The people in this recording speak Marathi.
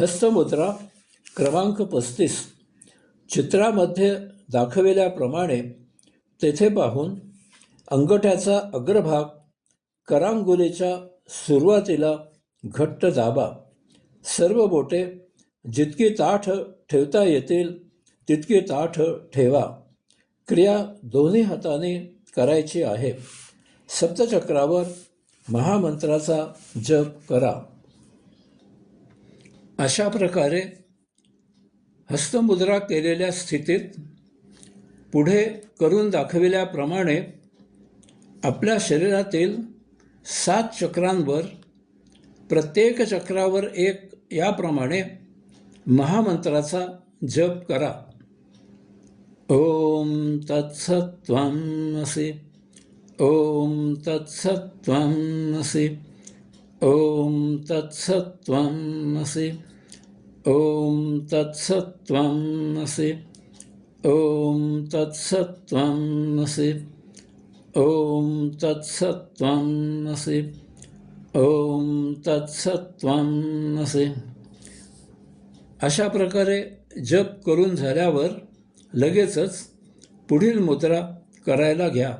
हस्तमुद्रा क्रमांक 35. चित्रामध्ये दाखविल्याप्रमाणे तेथे पाहून अंगठ्याचा अग्रभाग करांगुलीच्या सुरुवातीला घट्ट दाबा. सर्व बोटे जितकी ताठ ठेवता येतील तितकी ताठ ठेवा. क्रिया दोन्ही हाताने करायची आहे. सप्तचक्रावर महामंत्राचा जप करा. अशा प्रकारे हस्तमुद्रा केलेल्या स्थितीत पुढे करून दाखविल्याप्रमाणे आपल्या शरीरातील 7 चक्रांवर प्रत्येक चक्रावर एक याप्रमाणे महामंत्राचा जप करा. ओम तत्सत्त्वमसि. ओम तत्सत्त्वमसि. ओम तत्सत्त्वमसि. ओम तत्सत्त्वमसि. ओम तत्सत्त्वमसि. ओम तत्सत्त्वमसि. ओम तत्सत्त्वमसि. अशा प्रकारे जप करून झाल्यावर लगेचच पुढील मुद्रा करायला घ्या.